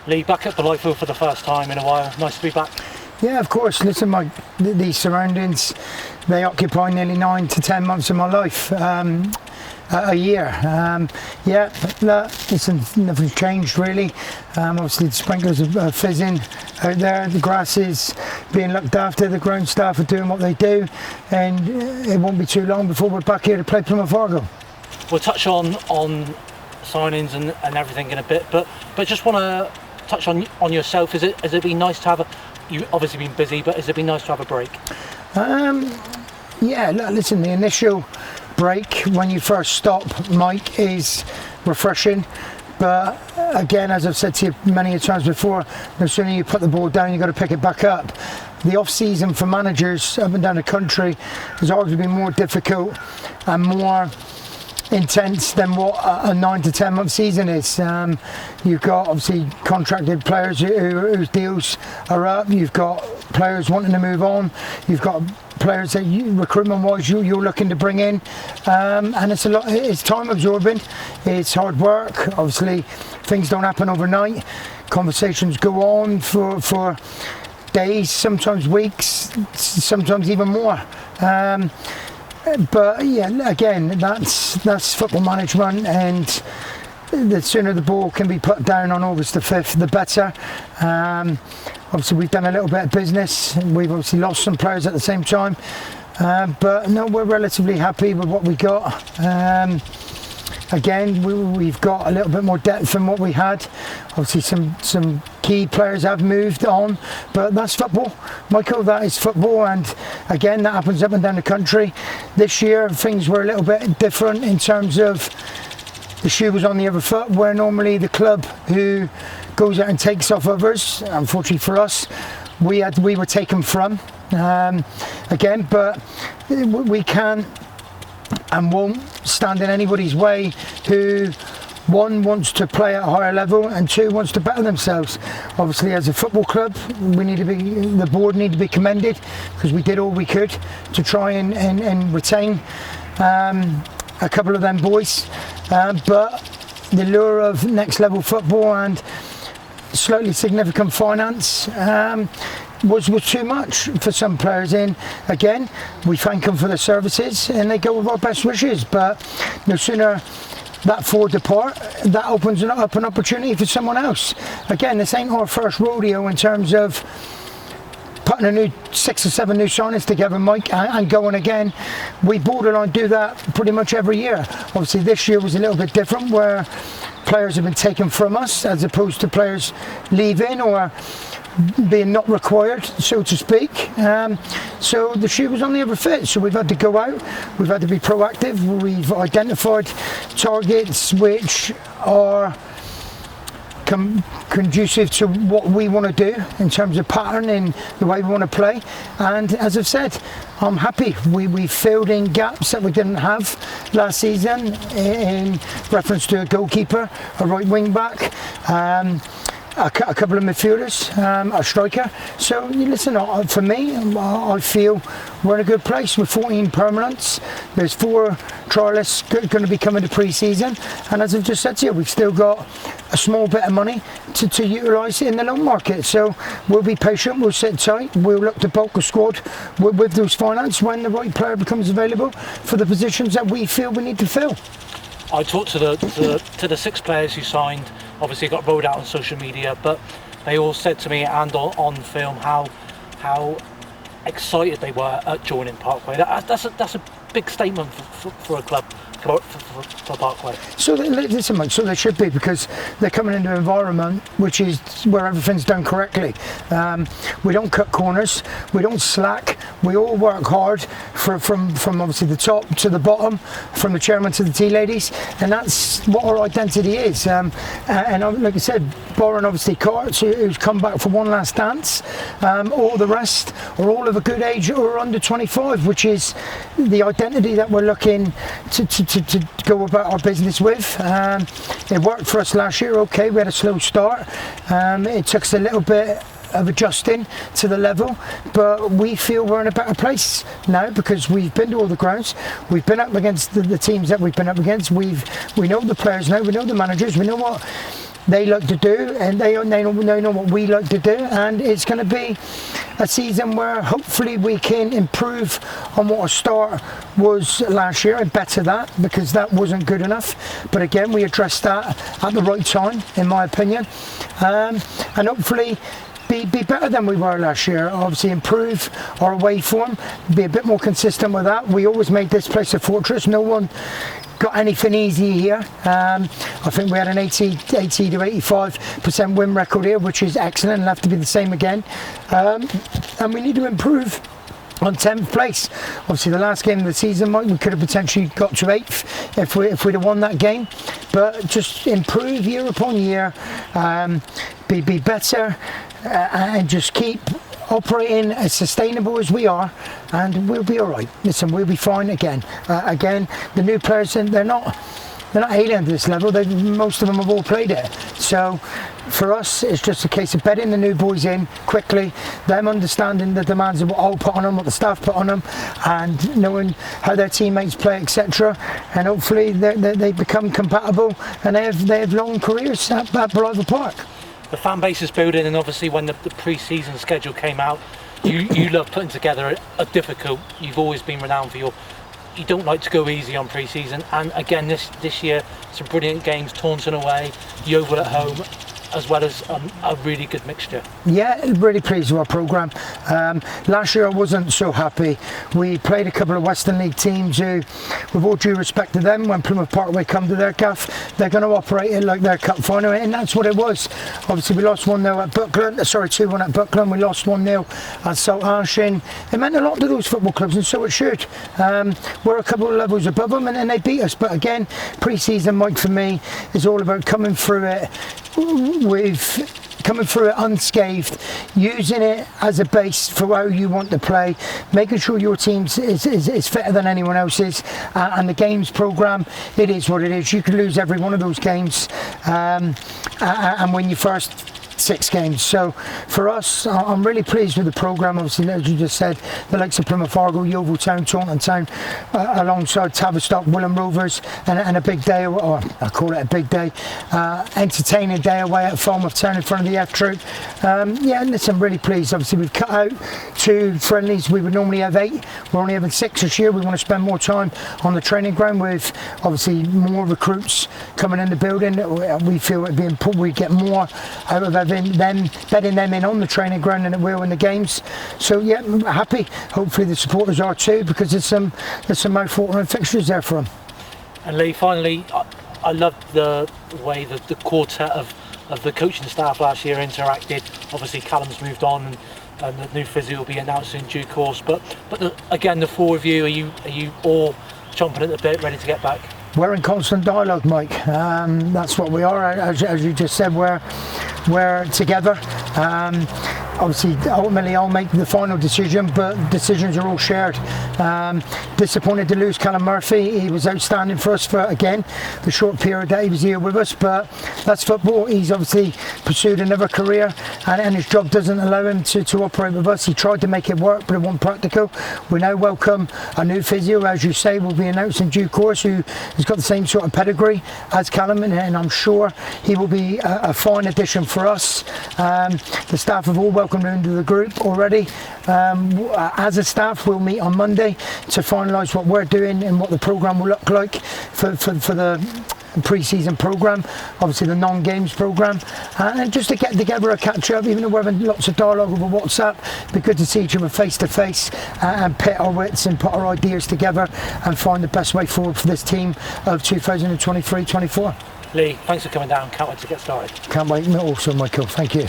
Lee, back at Blytheville for the first time in a while. Nice to be back. Yeah, of course. Listen, these surroundings, they occupy nearly 9 to 10 months of my life, a year. Yeah, listen, nothing's changed really. Obviously the sprinklers are fizzing out there, the grass is being looked after, the ground staff are doing what they do, and it won't be too long before we're back here to play Plymouth Argyle. We'll touch on signings and everything in a bit, but just want to touch on yourself. Has it been nice to have you've obviously been busy, but has it been nice to have a break? Yeah, listen, the initial break when you first stop, Mike, is refreshing. But again, as I've said to you many times before, no sooner you put the ball down, you've got to pick it back up. The off-season for managers up and down the country has always been more difficult and more intense than what a 9 to 10 month season is. You've got obviously contracted players whose deals are up, you've got players wanting to move on, you've got players that recruitment wise you're looking to bring in, and it's time absorbing, it's hard work. Obviously things don't happen overnight, conversations go on for days, sometimes weeks, sometimes even more. But yeah, again, that's football management, and the sooner the ball can be put down on August the 5th, the better. Obviously, we've done a little bit of business. We've obviously lost some players at the same time, but no, we're relatively happy with what we got. Again, we've got a little bit more depth than what we had. Obviously, some key players have moved on, but that's football, Michael. That is football, and again, that happens up and down the country. This year, things were a little bit different in terms of the shoe was on the other foot, where normally the club who goes out and takes off others, unfortunately for us, we were taken from. Again, but we can't and won't stand in anybody's way who, one, wants to play at a higher level, and two, wants to better themselves. Obviously, as a football club, the board need to be commended, because we did all we could to try and retain a couple of them boys, but the lure of next level football and slightly significant finance was too much for some players. In again, we thank them for their services and they go with our best wishes, but no sooner that four depart, that opens up an opportunity for someone else. Again, this ain't our first rodeo in terms of putting a new 6 or 7 new signings together, Mike, and going again. We borderline do that pretty much every year. Obviously this year was a little bit different, where players have been taken from us as opposed to players leaving or being not required, so to speak. So the shoe was on the other foot, so we've had to go out, we've had to be proactive, we've identified targets which are conducive to what we want to do in terms of pattern and the way we want to play. And as I've said, I'm happy. We filled in gaps that we didn't have last season in reference to a goalkeeper, a right wing back, a couple of midfielders, a striker. So listen, for me, I feel we're in a good place with 14 permanents. There's 4 trialists going to be coming to pre-season, and as I've just said to you, we've still got a small bit of money to utilise in the loan market. So we'll be patient, we'll sit tight, we'll look to bulk a squad with those finance when the right player becomes available for the positions that we feel we need to fill. I talked to the 6 players who signed. Obviously got rolled out on social media, but they all said to me and on film how excited they were at joining Parkway. That's a big statement for a club, for Parkway. So listen, Mike, so they should be, because they're coming into an environment which is where everything's done correctly. We don't cut corners, we don't slack, we all work hard from obviously the top to the bottom, from the chairman to the tea ladies, and that's what our identity is. And like I said, barring obviously Carts, who's come back for one last dance, all the rest are all of a good age or under 25, which is the identity that we're looking to go about our business with. It worked for us last year. Okay, we had a slow start. It took us a little bit of adjusting to the level, but we feel we're in a better place now because we've been to all the grounds, we've been up against the teams that we've been up against, we know the players now, we know the managers, we know what they like to do, and they know what we like to do, and it's going to be a season where hopefully we can improve on what our start was last year and better that, because that wasn't good enough. But again, we addressed that at the right time, in my opinion, and hopefully be better than we were last year. Obviously improve our away form, be a bit more consistent with that. We always made this place a fortress. No one got anything easy here. I think we had an 80 to 85% win record here, which is excellent, and will have to be the same again. And we need to improve on 10th place. Obviously the last game of the season, Mike, we could have potentially got to 8th if we'd have won that game, but just improve year upon year, be better, and just keep operating as sustainable as we are, and we'll be all right. Listen, we'll be fine again. Again, the new players, they're not alien to this level. Most of them have all played it. So for us, it's just a case of bedding the new boys in quickly, them understanding the demands of what I'll put on them, what the staff put on them, and knowing how their teammates play, etc. And hopefully they become compatible, and they have long careers at Blythe Park. The fan base is building, and obviously when the pre-season schedule came out, you love putting together a difficult. You've always been renowned for you don't like to go easy on pre-season, and again this year some brilliant games, Taunton away, Yeovil at home, as well as a really good mixture. Yeah, really pleased with our programme. Last year I wasn't so happy. We played a couple of Western League teams who, with all due respect to them, when Plymouth Parkway come to their gaff, they're going to operate it like their cup final, and that's what it was. Obviously we lost 1-0 at Buckland, 2-1 at Buckland, we lost 1-0 at Salt Arshin. It meant a lot to those football clubs, and so it should. We're a couple of levels above them, and then they beat us. But again, pre-season, Mike, for me, is all about coming through it unscathed, using it as a base for how you want to play, making sure your team is fitter than anyone else's, and the games programme, it is what it is. You can lose every one of those games and win your first 6 games. So for us, I'm really pleased with the programme. Obviously, as you just said, the likes of Plymouth Argyle, Yeovil Town, Taunton Town, alongside Tavistock, Wilham Rovers, and a big day, or I call it a big day, entertaining day away at Falmouth Town in front of the F Troop. Yeah, listen, I'm really pleased. Obviously, we've cut out 2 friendlies. We would normally have 8. We're only having 6 this year. We want to spend more time on the training ground with obviously more recruits coming in the building. We feel it'd be important we get more out of bedding them in on the training ground than it will in the games. So yeah, I'm happy. Hopefully the supporters are too, because there's some mouth-watering fixtures there for them. And Lee, finally, I loved the way that the quartet of the coaching staff last year interacted. Obviously Callum's moved on, and the new physio will be announced in due course. But again, the 4 of you, are you all chomping at the bit, ready to get back? We're in constant dialogue, Mike. That's what we are. As you just said, we're together. Obviously, ultimately, I'll make the final decision, but decisions are all shared. Disappointed to lose Callum Murphy. He was outstanding for us for, again, the short period that he was here with us, but that's football. He's obviously pursued another career, and his job doesn't allow him to operate with us. He tried to make it work, but it wasn't practical. We now welcome a new physio, as you say, will be announced in due course, who has got the same sort of pedigree as Callum, and I'm sure he will be a fine addition for us. The staff have all welcomed him into the group already. As a staff, we'll meet on Monday to finalise what we're doing and what the programme will look like for the pre-season programme, obviously the non-games programme, and just to get together a catch-up, even though we're having lots of dialogue over WhatsApp. It'd be good to see each other face to face and pit our wits and put our ideas together and find the best way forward for this team of 2023-24. Lee, thanks for coming down. Can't wait to get started. Can't wait. Also, Michael, thank you.